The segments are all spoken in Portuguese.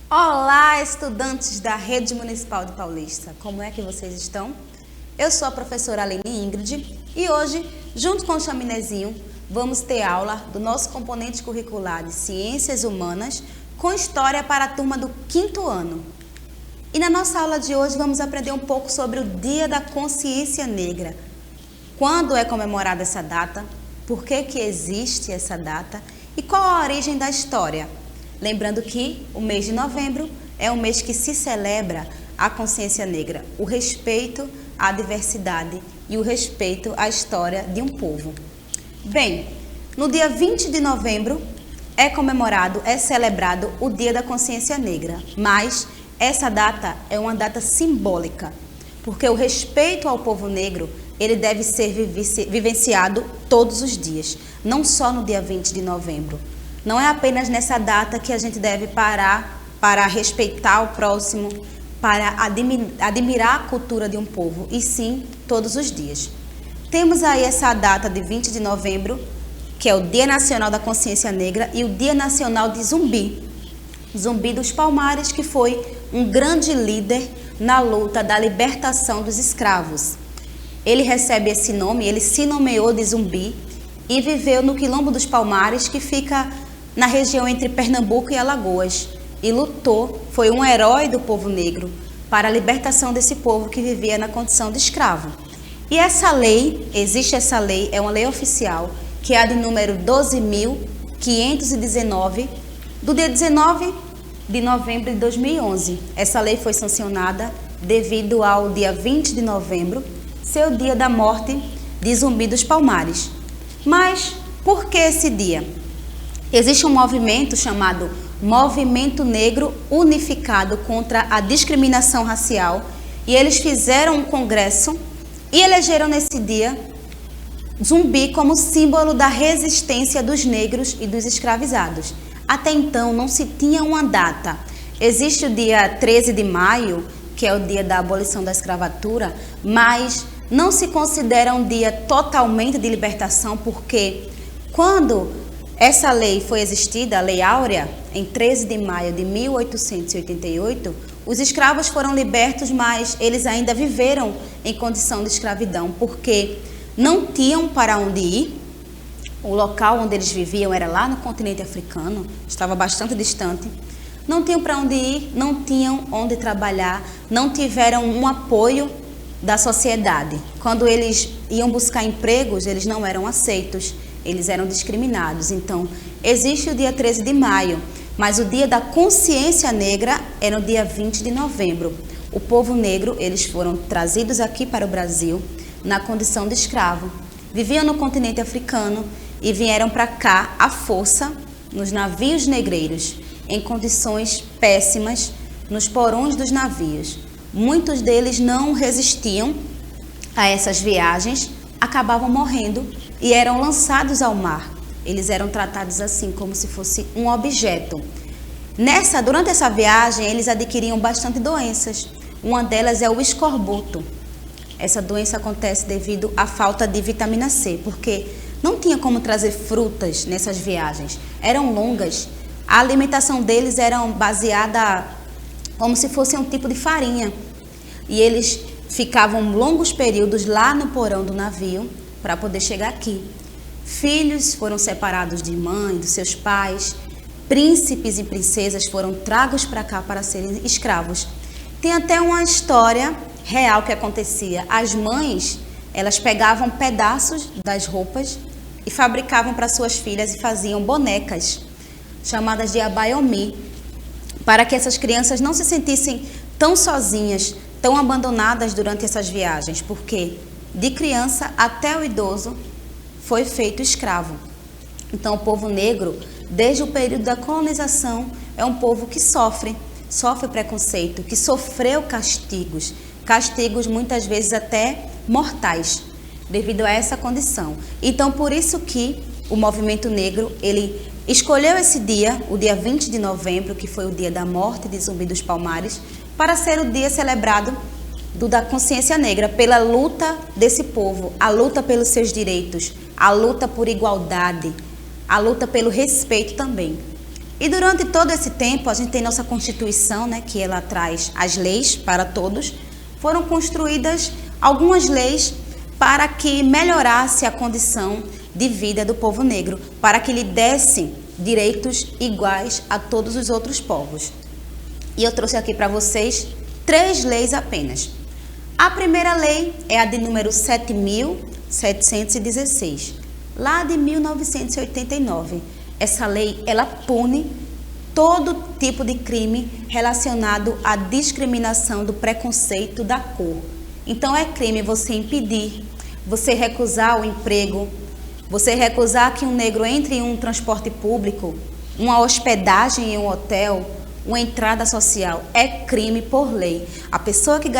Olá, estudantes da Rede Municipal de Paulista. Como é que vocês estão? Eu sou a professora Aline Ingrid e hoje, junto com o Chaminézinho, vamos ter aula do nosso componente curricular de Ciências Humanas com História para a turma do 5º ano. E na nossa aula de hoje vamos aprender um pouco sobre o Dia da Consciência Negra. Quando é comemorada essa data? Por que existe essa data? E qual a origem da história? Lembrando que o mês de novembro é um mês que se celebra a consciência negra, o respeito à diversidade e o respeito à história de um povo. Bem, no dia 20 de novembro é celebrado o Dia da Consciência Negra, mas essa data é uma data simbólica, porque o respeito ao povo negro ele deve ser vivenciado todos os dias, não só no dia 20 de novembro. Não é apenas nessa data que a gente deve parar para respeitar o próximo, para admirar a cultura de um povo, e sim todos os dias. Temos aí essa data de 20 de novembro, que é o Dia Nacional da Consciência Negra, e o Dia Nacional de Zumbi. Zumbi dos Palmares, que foi um grande líder na luta da libertação dos escravos. Ele recebe esse nome, ele se nomeou de Zumbi e viveu no Quilombo dos Palmares, que fica na região entre Pernambuco e Alagoas, e lutou, foi um herói do povo negro para a libertação desse povo que vivia na condição de escravo. E essa lei, existe essa lei, é uma lei oficial, que é a de número 12.519, do dia 19 de novembro de 2011. Essa lei foi sancionada devido ao dia 20 de novembro, ser o dia da morte de Zumbi dos Palmares. Mas por que esse dia? Existe um movimento chamado Movimento Negro Unificado contra a Discriminação Racial, e eles fizeram um congresso e elegeram nesse dia Zumbi como símbolo da resistência dos negros e dos escravizados. Até então não se tinha uma data. Existe o dia 13 de maio, que é o dia da abolição da escravatura, mas não se considera um dia totalmente de libertação, porque quando essa lei foi existida, a Lei Áurea, em 13 de maio de 1888, os escravos foram libertos, mas eles ainda viveram em condição de escravidão, porque não tinham para onde ir. O local onde eles viviam era lá no continente africano, estava bastante distante. Não tinham para onde ir, não tinham onde trabalhar, não tiveram um apoio da sociedade. Quando eles iam buscar empregos, eles não eram aceitos. Eles eram discriminados. Então, existe o dia 13 de maio, mas o dia da consciência negra é no dia 20 de novembro. O povo negro, eles foram trazidos aqui para o Brasil na condição de escravo. Viviam no continente africano e vieram para cá à força, nos navios negreiros, em condições péssimas, nos porões dos navios. Muitos deles não resistiam a essas viagens, acabavam morrendo e eram lançados ao mar. Eles eram tratados assim, como se fosse um objeto. Durante essa viagem, eles adquiriam bastante doenças. Uma delas é o escorbuto. Essa doença acontece devido à falta de vitamina C, porque não tinha como trazer frutas nessas viagens. Eram longas. A alimentação deles era baseada como se fosse um tipo de farinha. E eles ficavam longos períodos lá no porão do navio para poder chegar aqui. Filhos foram separados de mãe, dos seus pais. Príncipes e princesas foram tragos para cá para serem escravos. Tem até uma história real que acontecia. As mães, elas pegavam pedaços das roupas e fabricavam para suas filhas e faziam bonecas, chamadas de abaiomi, para que essas crianças não se sentissem tão sozinhas, tão abandonadas durante essas viagens, porque de criança até o idoso foi feito escravo. Então o povo negro, desde o período da colonização, é um povo que sofre preconceito, que sofreu castigos muitas vezes até mortais, devido a essa condição. Então por isso que o movimento negro, ele escolheu esse dia, o dia 20 de novembro, que foi o dia da morte de Zumbi dos Palmares, para ser o dia celebrado da consciência negra, pela luta desse povo, a luta pelos seus direitos, a luta por igualdade, a luta pelo respeito também. E durante todo esse tempo, a gente tem nossa Constituição, né, que ela traz as leis para todos. Foram construídas algumas leis para que melhorasse a condição de vida do povo negro, para que lhe desse direitos iguais a todos os outros povos. E eu trouxe aqui para vocês 3 leis apenas. A primeira lei é a de número 7.716, lá de 1989. Essa lei, ela pune todo tipo de crime relacionado à discriminação do preconceito da cor. Então, é crime você impedir, você recusar o emprego, você recusar que um negro entre em um transporte público, uma hospedagem em um hotel, uma entrada social. É crime por lei. A pessoa que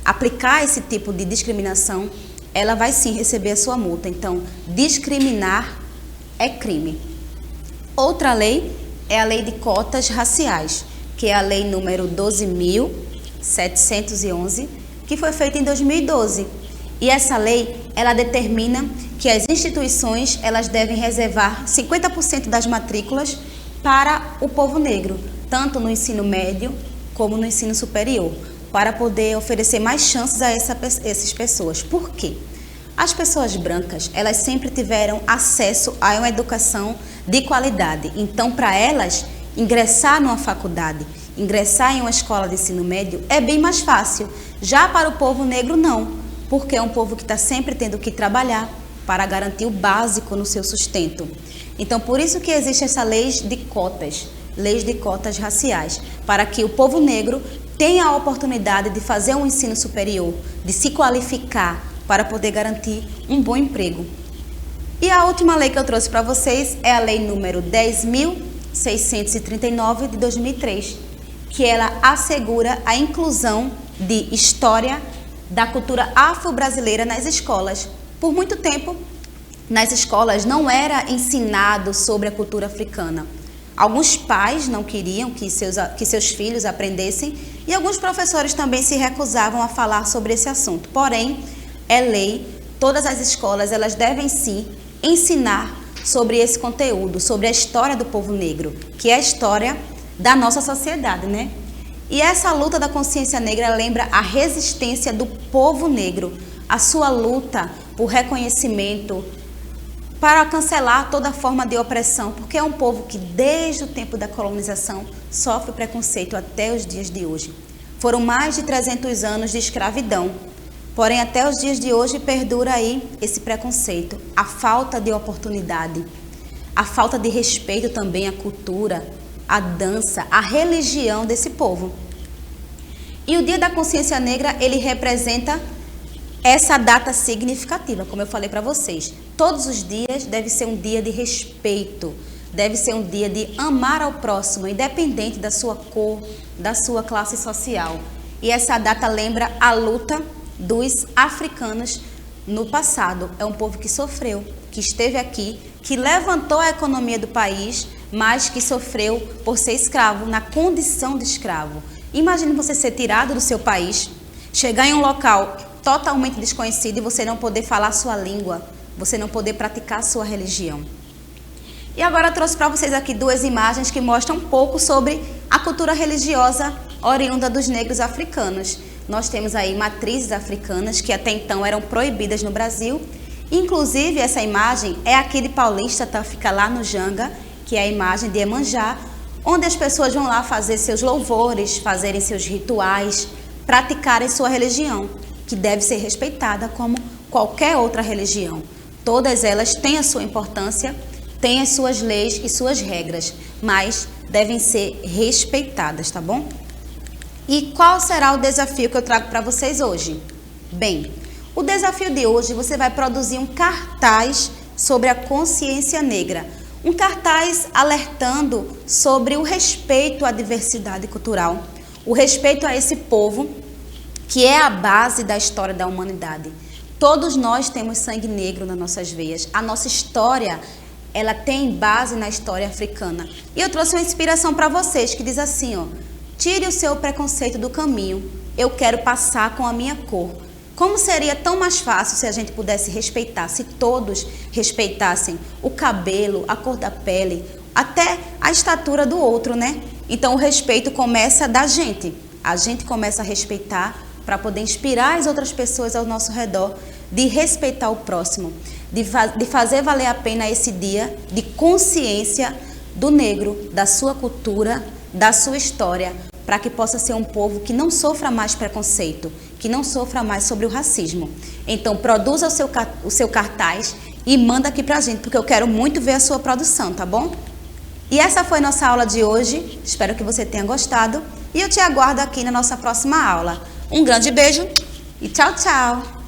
aplicar esse tipo de discriminação, ela vai sim receber a sua multa. Então, discriminar é crime. Outra lei é a lei de cotas raciais, que é a lei número 12.711, que foi feita em 2012. E essa lei, ela determina que as instituições, elas devem reservar 50% das matrículas para o povo negro, tanto no ensino médio como no ensino superior, para poder oferecer mais chances a essas pessoas. Por quê? As pessoas brancas, elas sempre tiveram acesso a uma educação de qualidade. Então, para elas, ingressar numa faculdade, ingressar em uma escola de ensino médio é bem mais fácil. Já para o povo negro, não, porque é um povo que está sempre tendo que trabalhar para garantir o básico no seu sustento. Então, por isso que existe essa leis de cotas raciais, para que o povo negro tenha a oportunidade de fazer um ensino superior, de se qualificar para poder garantir um bom emprego. E a última lei que eu trouxe para vocês é a lei número 10.639 de 2003, que ela assegura a inclusão de história da cultura afro-brasileira nas escolas. Por muito tempo, nas escolas não era ensinado sobre a cultura africana. Alguns pais não queriam que seus filhos aprendessem e alguns professores também se recusavam a falar sobre esse assunto. Porém, é lei, todas as escolas elas devem sim ensinar sobre esse conteúdo, sobre a história do povo negro, que é a história da nossa sociedade, né? E essa luta da consciência negra lembra a resistência do povo negro, a sua luta por reconhecimento, para cancelar toda forma de opressão, porque é um povo que desde o tempo da colonização sofre preconceito até os dias de hoje. Foram mais de 300 anos de escravidão, porém até os dias de hoje perdura aí esse preconceito, a falta de oportunidade, a falta de respeito também à cultura, à dança, à religião desse povo. E o Dia da Consciência Negra, ele representa essa data significativa, como eu falei para vocês. Todos os dias deve ser um dia de respeito, deve ser um dia de amar ao próximo, independente da sua cor, da sua classe social. E essa data lembra a luta dos africanos no passado. É um povo que sofreu, que esteve aqui, que levantou a economia do país, mas que sofreu por ser escravo, na condição de escravo. Imagine você ser tirado do seu país, chegar em um local totalmente desconhecido e você não poder falar sua língua, você não poder praticar sua religião. E agora eu trouxe para vocês aqui 2 imagens que mostram um pouco sobre a cultura religiosa oriunda dos negros africanos. Nós temos aí matrizes africanas que até então eram proibidas no Brasil. Inclusive, essa imagem é aqui de Paulista, tá? Fica lá no Janga, que é a imagem de Iemanjá, onde as pessoas vão lá fazer seus louvores, fazerem seus rituais, praticarem sua religião, que deve ser respeitada como qualquer outra religião. Todas elas têm a sua importância, têm as suas leis e suas regras, mas devem ser respeitadas, tá bom? E qual será o desafio que eu trago para vocês hoje? Bem, o desafio de hoje, você vai produzir um cartaz sobre a consciência negra. Um cartaz alertando sobre o respeito à diversidade cultural, o respeito a esse povo, que é a base da história da humanidade. Todos nós temos sangue negro nas nossas veias. A nossa história, ela tem base na história africana. E eu trouxe uma inspiração para vocês, que diz assim, ó: tire o seu preconceito do caminho, eu quero passar com a minha cor. Como seria tão mais fácil se a gente pudesse respeitar, se todos respeitassem o cabelo, a cor da pele, até a estatura do outro, né? Então o respeito começa da gente. A gente começa a respeitar para poder inspirar as outras pessoas ao nosso redor de respeitar o próximo, de fazer valer a pena esse dia de consciência do negro, da sua cultura, da sua história, para que possa ser um povo que não sofra mais preconceito, que não sofra mais sobre o racismo. Então, produza o seu cartaz e manda aqui pra gente, porque eu quero muito ver a sua produção, tá bom? E essa foi nossa aula de hoje, espero que você tenha gostado e eu te aguardo aqui na nossa próxima aula. Um grande beijo e tchau, tchau!